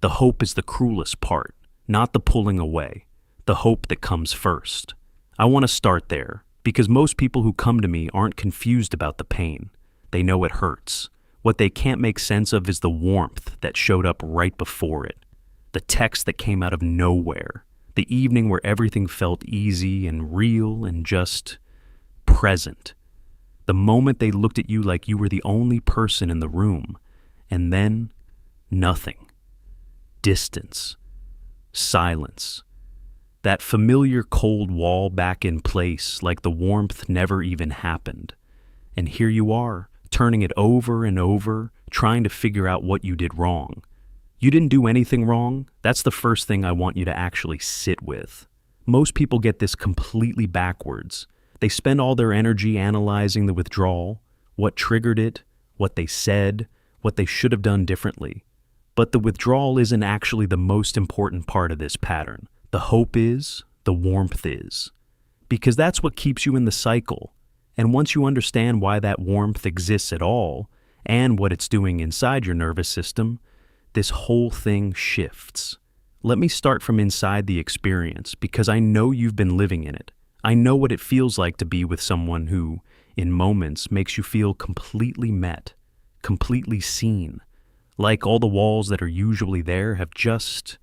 The hope is the cruelest part, not the pulling away, the hope that comes first. I want to start there, because most people who come to me aren't confused about the pain. They know it hurts. What they can't make sense of is the warmth that showed up right before it, the text that came out of nowhere, the evening where everything felt easy and real and just present. The moment they looked at you like you were the only person in the room, and then nothing. Distance. Silence. That familiar cold wall back in place like the warmth never even happened. And here you are, turning it over and over, trying to figure out what you did wrong. You didn't do anything wrong. That's the first thing I want you to actually sit with. Most people get this completely backwards. They spend all their energy analyzing the withdrawal, what triggered it, what they said, what they should have done differently. But the withdrawal isn't actually the most important part of this pattern. The hope is, the warmth is. Because that's what keeps you in the cycle. And once you understand why that warmth exists at all, and what it's doing inside your nervous system, this whole thing shifts. Let me start from inside the experience, because I know you've been living in it. I know what it feels like to be with someone who, in moments, makes you feel completely met, completely seen, like all the walls that are usually there have just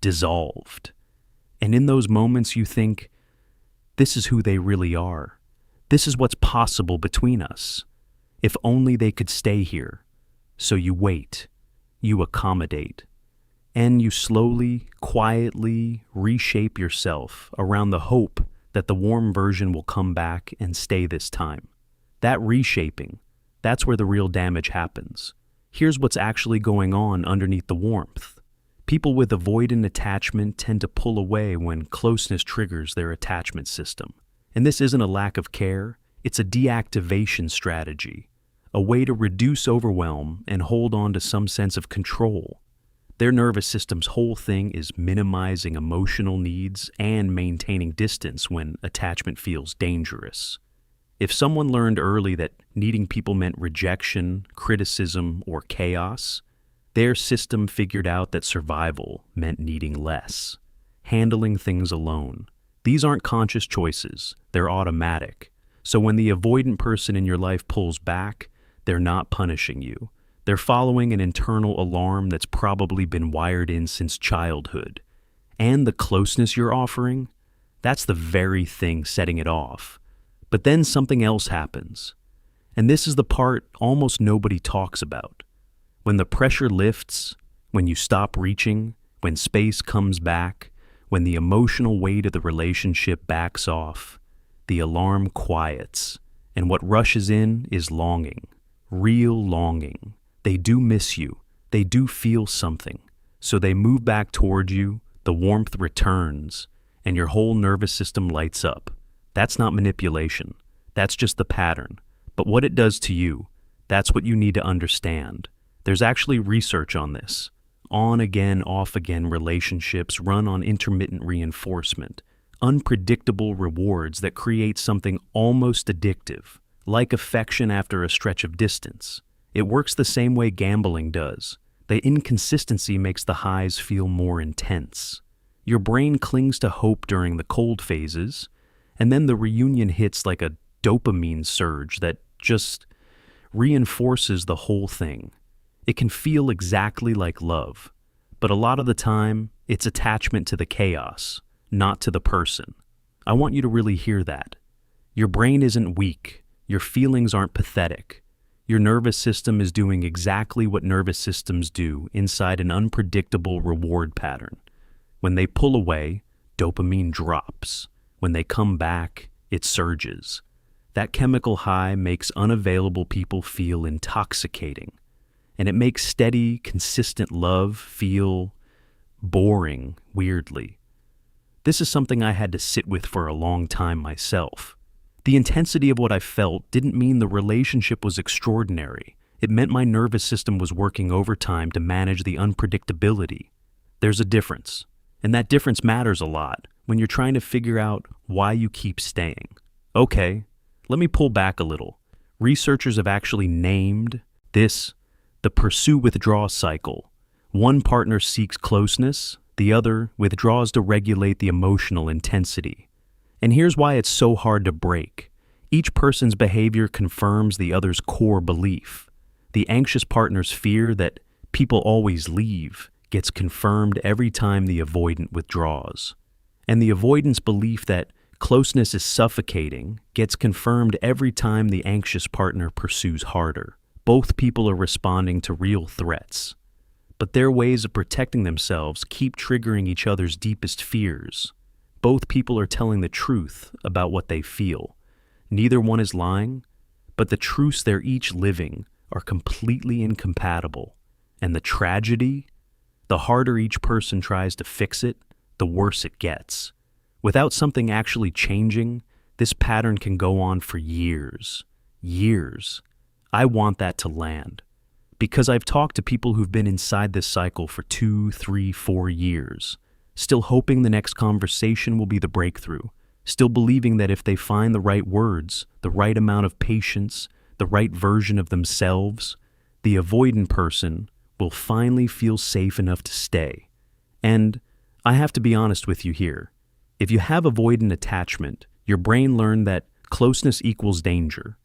dissolved. And in those moments you think, this is who they really are. This is what's possible between us. If only they could stay here. So you wait, you accommodate, and you slowly, quietly reshape yourself around the hope that the warm version will come back and stay this time. That reshaping, that's where the real damage happens. Here's what's actually going on underneath the warmth. People with avoidant attachment tend to pull away when closeness triggers their attachment system. And this isn't a lack of care, it's a deactivation strategy, a way to reduce overwhelm and hold on to some sense of control. Their nervous system's whole thing is minimizing emotional needs and maintaining distance when attachment feels dangerous. If someone learned early that needing people meant rejection, criticism, or chaos, their system figured out that survival meant needing less, handling things alone. These aren't conscious choices, they're automatic. So when the avoidant person in your life pulls back, they're not punishing you. They're following an internal alarm that's probably been wired in since childhood. And the closeness you're offering, that's the very thing setting it off. But then something else happens. And this is the part almost nobody talks about. When the pressure lifts, when you stop reaching, when space comes back, when the emotional weight of the relationship backs off, the alarm quiets, and what rushes in is longing, real longing. They do miss you, they do feel something, so they move back toward you, the warmth returns, and your whole nervous system lights up. That's not manipulation, that's just the pattern. But what it does to you, that's what you need to understand. There's actually research on this. On again, off again relationships run on intermittent reinforcement, unpredictable rewards that create something almost addictive, like affection after a stretch of distance. It works the same way gambling does. The inconsistency makes the highs feel more intense. Your brain clings to hope during the cold phases, and then the reunion hits like a dopamine surge that just reinforces the whole thing. It can feel exactly like love, but a lot of the time, it's attachment to the chaos, not to the person. I want you to really hear that. Your brain isn't weak. Your feelings aren't pathetic. Your nervous system is doing exactly what nervous systems do inside an unpredictable reward pattern. When they pull away, dopamine drops. When they come back, it surges. That chemical high makes unavailable people feel intoxicating. And it makes steady, consistent love feel boring, weirdly. This is something I had to sit with for a long time myself. The intensity of what I felt didn't mean the relationship was extraordinary. It meant my nervous system was working overtime to manage the unpredictability. There's a difference, and that difference matters a lot when you're trying to figure out why you keep staying. Okay, let me pull back a little. Researchers have actually named this the pursue-withdraw cycle, One partner seeks closeness, the other withdraws to regulate the emotional intensity. And here's why it's so hard to break. Each person's behavior confirms the other's core belief. The anxious partner's fear that people always leave gets confirmed every time the avoidant withdraws. And the avoidant's belief that closeness is suffocating gets confirmed every time the anxious partner pursues harder. Both people are responding to real threats, but their ways of protecting themselves keep triggering each other's deepest fears. Both people are telling the truth about what they feel. Neither one is lying, but the truths they're each living are completely incompatible. And the tragedy? The harder each person tries to fix it, the worse it gets. Without something actually changing, this pattern can go on for years. Years. I want that to land. Because I've talked to people who've been inside this cycle for 2, 3, 4 years, still hoping the next conversation will be the breakthrough, still believing that if they find the right words, the right amount of patience, the right version of themselves, the avoidant person will finally feel safe enough to stay. And I have to be honest with you here. If you have avoidant attachment, your brain learned that closeness equals danger.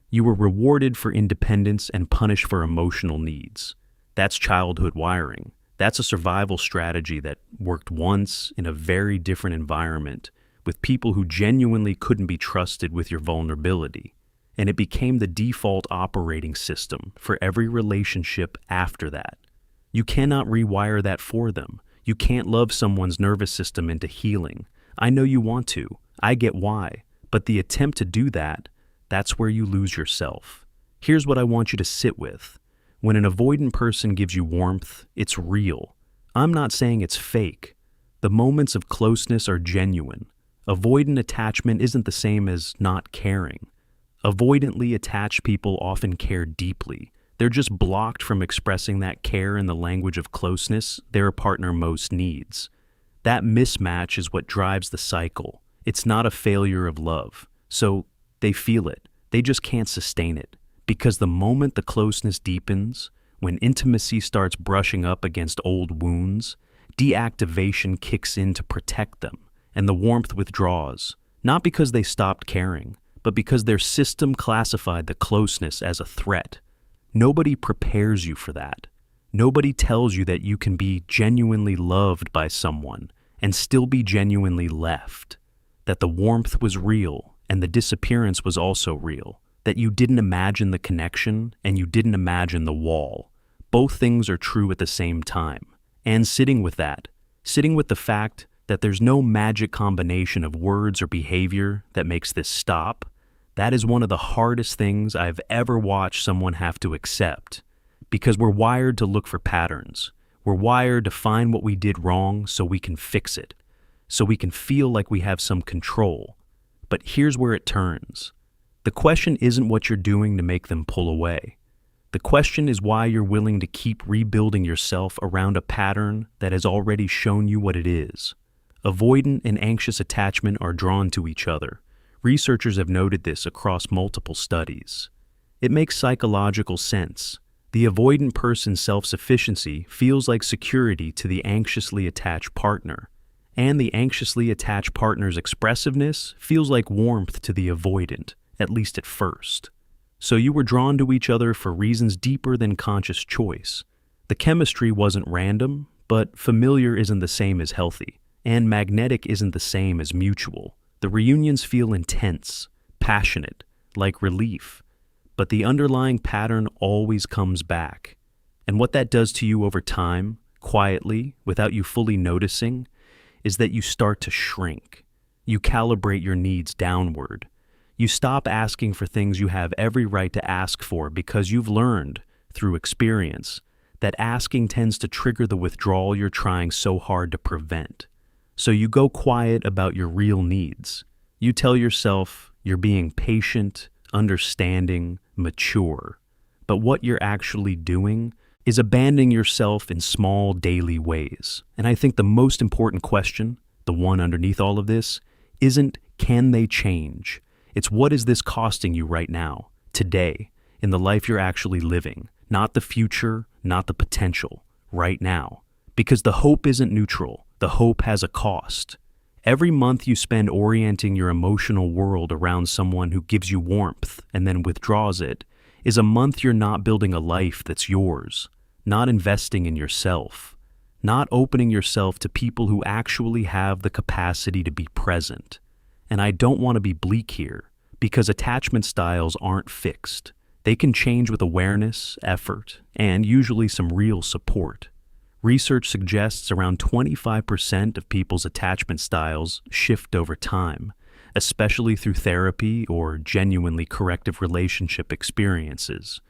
You were rewarded for independence and punished for emotional needs. That's childhood wiring. That's a survival strategy that worked once in a very different environment with people who genuinely couldn't be trusted with your vulnerability. And it became the default operating system for every relationship after that. You cannot rewire that for them. You can't love someone's nervous system into healing. I know you want to. I get why. But the attempt to do that, that's where you lose yourself. Here's what I want you to sit with. When an avoidant person gives you warmth, it's real. I'm not saying it's fake. The moments of closeness are genuine. Avoidant attachment isn't the same as not caring. Avoidantly attached people often care deeply. They're just blocked from expressing that care in the language of closeness their partner most needs. That mismatch is what drives the cycle. It's not a failure of love. So they feel it. They just can't sustain it. Because the moment the closeness deepens, when intimacy starts brushing up against old wounds, deactivation kicks in to protect them, and the warmth withdraws, not because they stopped caring, but because their system classified the closeness as a threat. Nobody prepares you for that. Nobody tells you that you can be genuinely loved by someone and still be genuinely left, that the warmth was real and the disappearance was also real, that you didn't imagine the connection and you didn't imagine the wall. Both things are true at the same time. And sitting with that, sitting with the fact that there's no magic combination of words or behavior that makes this stop, that is one of the hardest things I've ever watched someone have to accept. Because we're wired to look for patterns. We're wired to find what we did wrong so we can fix it, so we can feel like we have some control. But here's where it turns. The question isn't what you're doing to make them pull away. The question is why you're willing to keep rebuilding yourself around a pattern that has already shown you what it is. Avoidant and anxious attachment are drawn to each other. Researchers have noted this across multiple studies. It makes psychological sense. The avoidant person's self-sufficiency feels like security to the anxiously attached partner, and the anxiously attached partner's expressiveness feels like warmth to the avoidant, at least at first. So you were drawn to each other for reasons deeper than conscious choice. The chemistry wasn't random, but familiar isn't the same as healthy, and magnetic isn't the same as mutual. The reunions feel intense, passionate, like relief. But the underlying pattern always comes back. And what that does to you over time, quietly, without you fully noticing, is that you start to shrink. You calibrate your needs downward. You stop asking for things you have every right to ask for because you've learned, through experience, that asking tends to trigger the withdrawal you're trying so hard to prevent. So you go quiet about your real needs. You tell yourself you're being patient, understanding, mature. But what you're actually doing is abandoning yourself in small daily ways. And I think the most important question, the one underneath all of this, isn't can they change? It's what is this costing you right now, today, in the life you're actually living? Not the future, not the potential. right now. Because the hope isn't neutral. The hope has a cost. Every month you spend orienting your emotional world around someone who gives you warmth and then withdraws it is a month you're not building a life that's yours, not investing in yourself, not opening yourself to people who actually have the capacity to be present. And I don't want to be bleak here, because attachment styles aren't fixed. They can change with awareness, effort, and usually some real support. Research suggests around 25% of people's attachment styles shift over time, especially through therapy or genuinely corrective relationship experiences.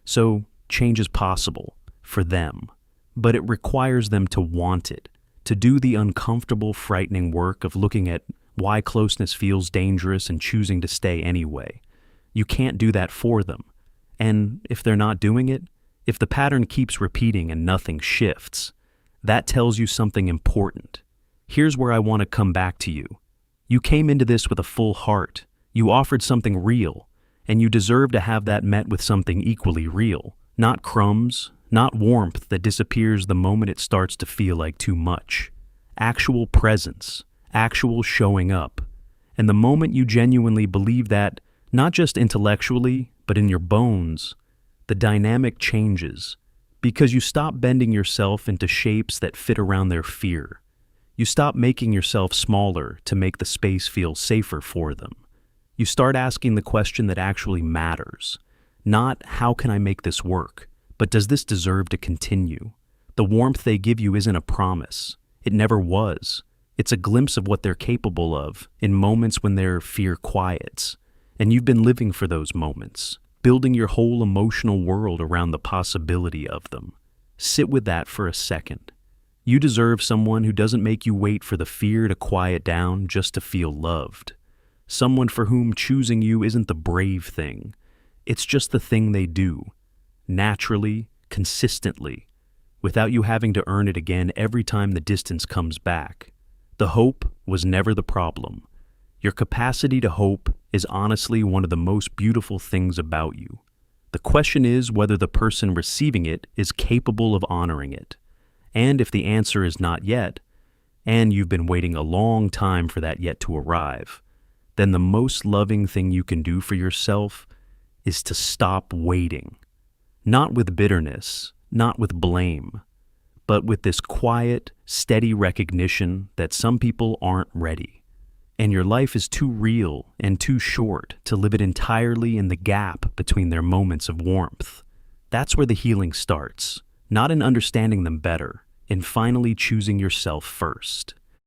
So, change is possible for them, but it requires them to want it, to do the uncomfortable, frightening work of looking at why closeness feels dangerous and choosing to stay anyway. You can't do that for them. And if they're not doing it, if the pattern keeps repeating and nothing shifts, that tells you something important. Here's where I want to come back to you. You came into this with a full heart. You offered something real, and you deserve to have that met with something equally real. Not crumbs, not warmth that disappears the moment it starts to feel like too much. Actual presence, actual showing up. And the moment you genuinely believe that, not just intellectually, but in your bones, the dynamic changes. Because you stop bending yourself into shapes that fit around their fear. You stop making yourself smaller to make the space feel safer for them. You start asking the question that actually matters. Not, how can I make this work? But does this deserve to continue? The warmth they give you isn't a promise. It never was. It's a glimpse of what they're capable of in moments when their fear quiets. And you've been living for those moments, building your whole emotional world around the possibility of them. Sit with that for a second. You deserve someone who doesn't make you wait for the fear to quiet down just to feel loved. Someone for whom choosing you isn't the brave thing. It's just the thing they do. Naturally, consistently, without you having to earn it again every time the distance comes back. The hope was never the problem. Your capacity to hope is honestly one of the most beautiful things about you. The question is whether the person receiving it is capable of honoring it. And if the answer is not yet, and you've been waiting a long time for that yet to arrive, then the most loving thing you can do for yourself is to stop waiting. Not with bitterness, not with blame, but with this quiet, steady recognition that some people aren't ready. And your life is too real and too short to live it entirely in the gap between their moments of warmth. That's where the healing starts, not in understanding them better, in finally choosing yourself first.